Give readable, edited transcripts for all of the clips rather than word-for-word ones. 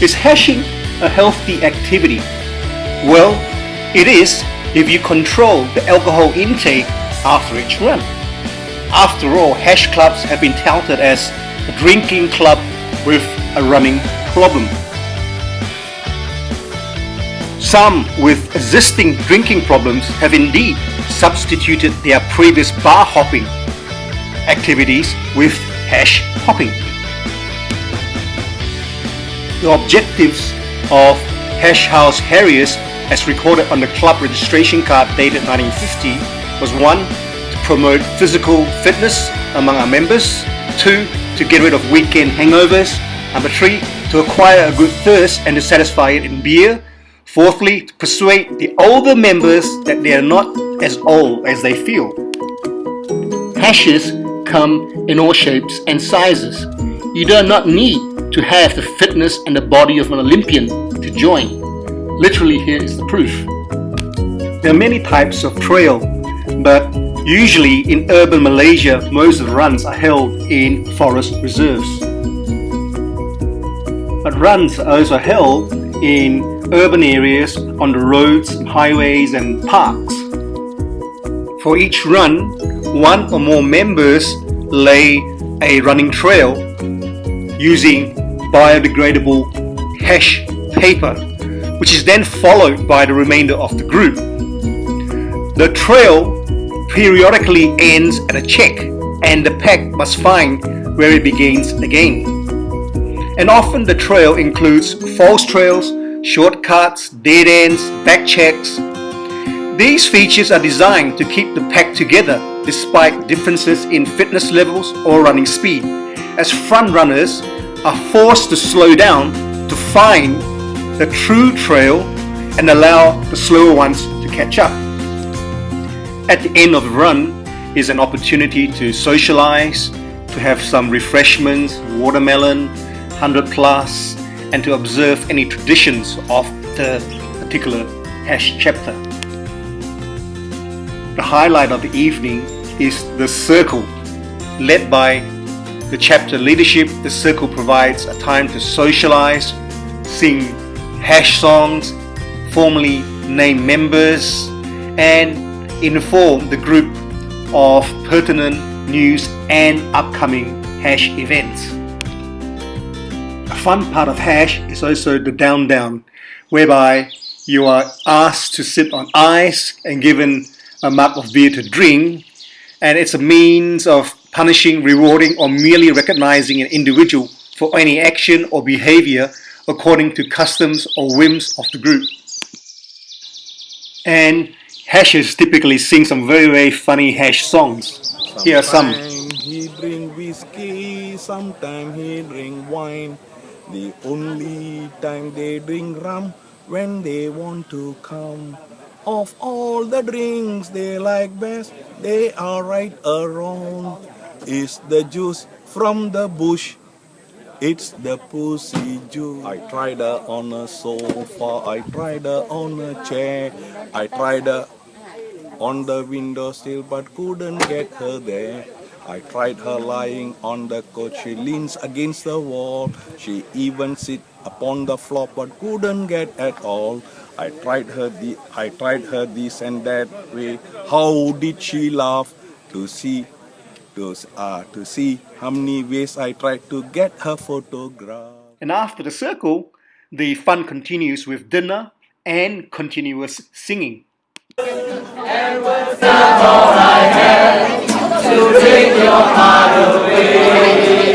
Is hashing a healthy activity? Well, it is if you control the alcohol intake after each run. After all, hash clubs have been touted as a drinking club with a running problem. Some with existing drinking problems have indeed substituted their previous bar hopping activities with hash hopping. The objectives of House Harriers, as recorded on the club registration card dated 1950, was 1. To promote physical fitness among our members, 2. To get rid of weekend hangovers, 3. To acquire a good thirst and to satisfy it in beer, 4thly, to persuade the older members that they are not as old as they feel. Hashes come in all shapes and sizes. You do not need to have the fitness and the body of an Olympian to join. Literally, here is the proof. There are many types of trail, but usually in urban Malaysia, most of the runs are held in forest reserves. But runs are also held in urban areas, on the roads, highways and parks. For each run, one or more members lay a running trail using biodegradable hash paper, which is then followed by the remainder of the group. The trail periodically ends at a check, and the pack must find where it begins again. And often the trail includes false trails, shortcuts, dead ends, back checks. These features are designed to keep the pack together despite differences in fitness levels or running speed, as front runners are forced to slow down to find the true trail and allow the slower ones to catch up. At the end of the run is an opportunity to socialize, to have some refreshments, watermelon, 100 plus, and to observe any traditions of the particular hash chapter. The highlight of the evening is the circle. Led by the chapter leadership, the circle provides a time to socialize, sing hash songs, formally name members, and inform the group of pertinent news and upcoming hash events. A fun part of hash is also the down, whereby you are asked to sit on ice and given a mug of beer to drink, and it's a means of punishing, rewarding, or merely recognizing an individual for any action or behavior according to customs or whims of the group. And hashers typically sing some very funny hash songs. Here are some. Sometimes he drink whiskey, sometimes he drink wine. The only time they drink rum when they want to come. Of all the drinks they like best, they are right around. Is the juice from the bush, it's the pussy juice. I tried her on a sofa, I tried her on a chair, I tried her on the windowsill but couldn't get her there. I tried her lying on the couch, she leans against the wall. She even sit upon the floor but couldn't get at all. I tried her this and that way. How did she laugh to see how many ways I tried to get her photograph. And after the circle, the fun continues with dinner and continuous singing. And was not all I had to take your heart away.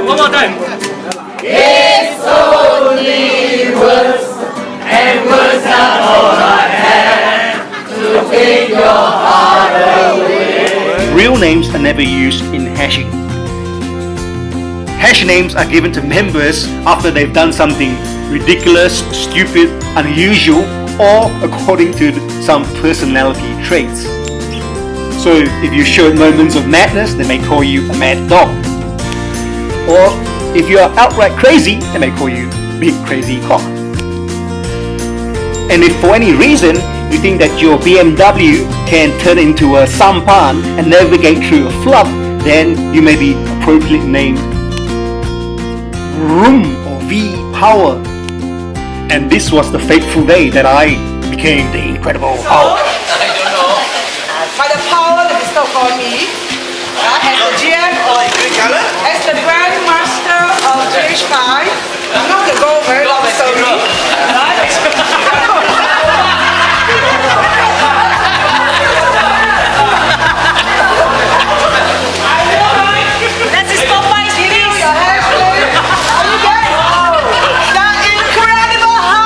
One more time. It's only words, and was not all I had to take your heart away. Real names are never used in hashing. Hash names are given to members after they've done something ridiculous, stupid, unusual, or according to some personality traits. So if you showed moments of madness, they may call you a mad dog. Or if you are outright crazy, they may call you big crazy cock. And if for any reason you think that your BMW can turn into a sampan and navigate through a flood, then you may be appropriately named Vroom or V power. And this was the fateful day that I became the Incredible Hulk. By the power that is bestowed on me, as the GM, as the Grand Master of GH5, I'm not going to go very long story. Let's just stop by here. Your hands, please. Are you good? The Incredible Hulk!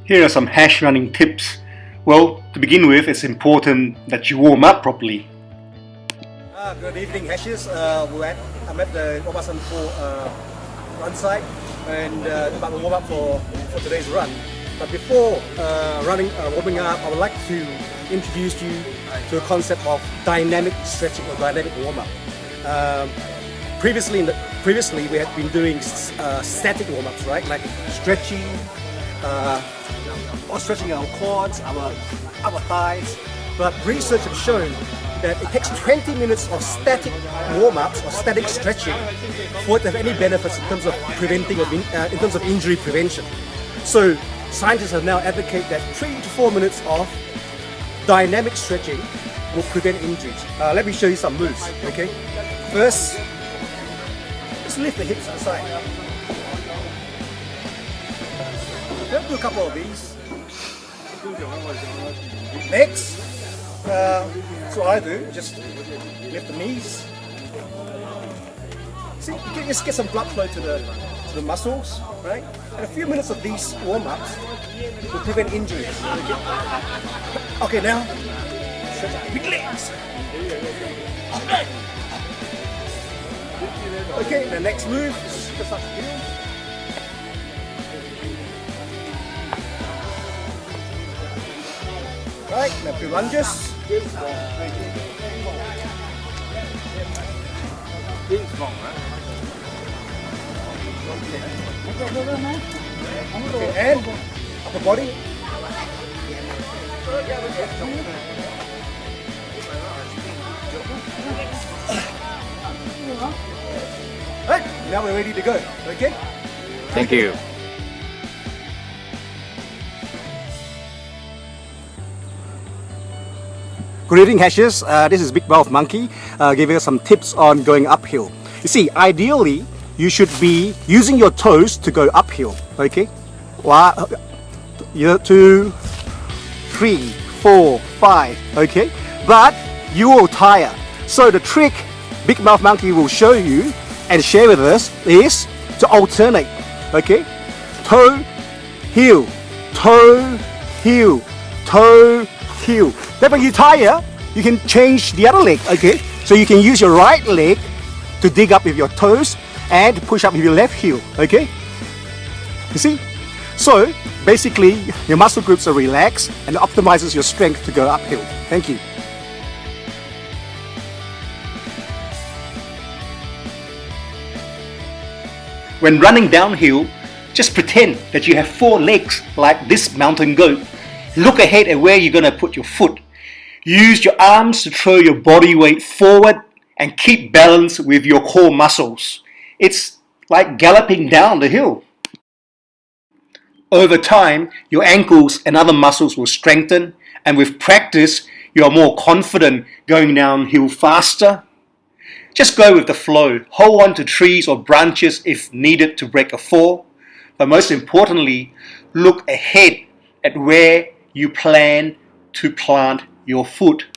Here are some hash running tips. Well, to begin with, it's important that you warm up properly. Good evening, Hashes. I'm at the Obasan 4 run site and about to warm up for today's run. But before warming up, I would like to introduce you to a concept of dynamic stretching or dynamic warm up. Previously, we had been doing static warm ups, right? Like stretching. Or stretching our quads, our thighs, but research has shown that it takes 20 minutes of static warm-ups or static stretching for it to have any benefits in terms of in terms of injury prevention. So scientists have now advocated that 3 to 4 minutes of dynamic stretching will prevent injuries. Let me show you some moves. Okay, first, just lift the hips to the side. Let's do a couple of these. Next, so I do, just lift the knees. See, you can just get some blood flow to the muscles, right? And a few minutes of these warm-ups will prevent injuries. Okay, now, stretch out big legs. Okay, the next move is just like here. Right, now 2 lunges. Okay, and upper body. Right, now we're ready to go. Okay? Thank you. Good evening, Hashes. This is Big Mouth Monkey giving us some tips on going uphill. You see, ideally, you should be using your toes to go uphill. Okay? 2, 3, 4, 5. Okay? But you will tire. So the trick Big Mouth Monkey will show you and share with us is to alternate. Okay? Toe, heel, toe, heel, toe, heel. Then when you tire, you can change the other leg, okay? So you can use your right leg to dig up with your toes and push up with your left heel, okay? You see? So basically, your muscle groups are relaxed and optimizes your strength to go uphill. Thank you. When running downhill, just pretend that you have 4 legs like this mountain goat. Look ahead at where you're going to put your foot. Use your arms to throw your body weight forward and keep balance with your core muscles. It's like galloping down the hill. Over time, your ankles and other muscles will strengthen, and with practice, you are more confident going downhill faster. Just go with the flow. Hold on to trees or branches if needed to break a fall. But most importantly, look ahead at where you plan to plant your foot.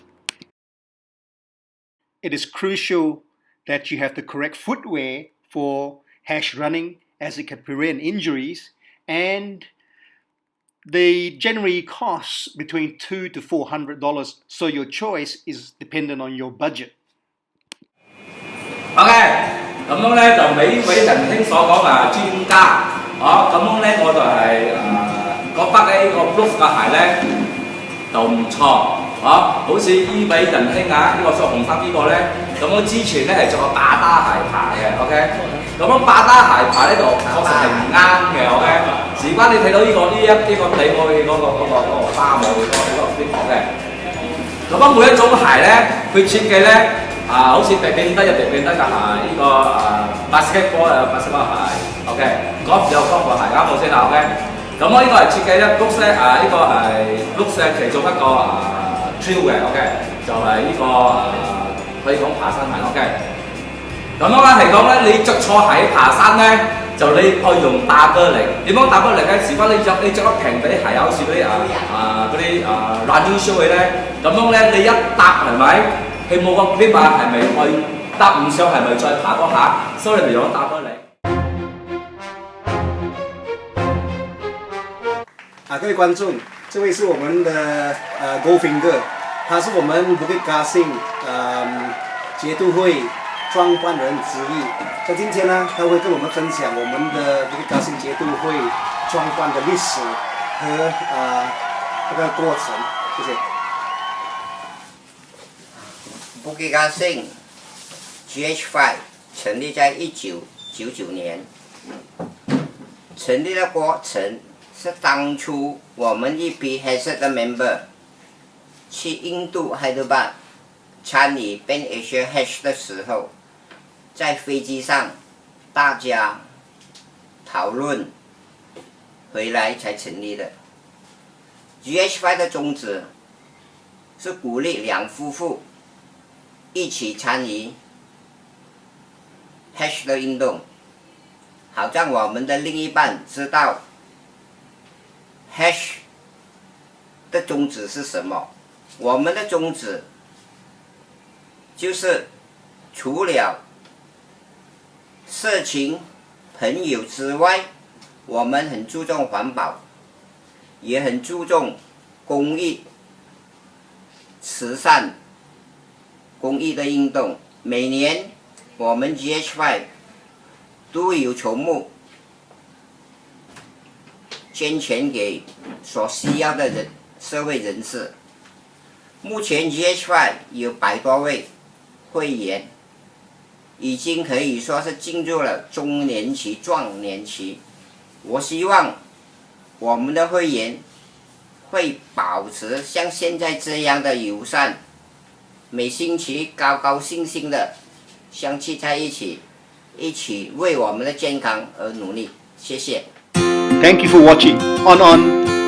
It is crucial that you have the correct footwear for hash running, as it can prevent injuries, and they generally cost between $200 to $400, so your choice is dependent on your budget. OK， 咁樣咧就每位仁兄所講專家，咁樣咧我就係覺得咧呢個 Brooks 嘅鞋咧就唔錯，好似呢位仁兄呢個着紅衫呢個咧，咁我之前咧係着個巴打鞋牌嘅 ，OK， 咁樣巴打鞋牌咧就確實係唔啱嘅 ，OK， 事關你睇到呢個你我嗰個花帽嗰個嘅，咁樣每一種鞋咧，佢設計咧。好似迪變得有迪變得嘅鞋，呢個basketball 有 basketball 鞋 ，OK， golf 有 golf 鞋，啱冇先啦 ，OK。咁我呢個係設計咧 ，Brooks 咧呢個係 Brooks 咧其中一個trail 嘅 ，OK， 就係呢個可以講爬山鞋 ，OK。咁樣咧係講咧，你着錯鞋爬山咧，就你可以用打波力。點樣打波力咧？事關你着得平底鞋，好似嗰啲running shoe 咧，咁樣咧你一搭係咪？佢冇個 grip 係咪可以搭唔上？係咪再爬多下？所以你用打波嚟。各位观众，这位是我们的GOLDFINGER， 他是我们Bukit Kasing节度会创办人之一。在今天呢，他会跟我们分享我们的Bukit Kasing节度会创办的历史和这个过程。谢谢。Bukit Kasing GH5 成立在1999年，成立的过程是当初我们一批黑色的 member 去印度海德巴参与 Pan Asia Hash 的时候，在飞机上大家讨论回来才成立的。GH5 的宗旨是鼓励两夫妇一起参与 Hash 的运动，好让我们的另一半知道 Hash 的宗旨是什么。我们的宗旨就是除了社群朋友之外，我们很注重环保，也很注重公益、慈善、公益的运动。每年我们 GH5 都有筹募捐钱给所需要的社会人士。目前 GH5 有100多位会员，已经可以说是进入了中年期、壮年期。我希望我们的会员会保持像现在这样的友善，每星期高高兴兴的相聚在一起，一起为我们的健康而努力。谢谢。Thank you for watching. On.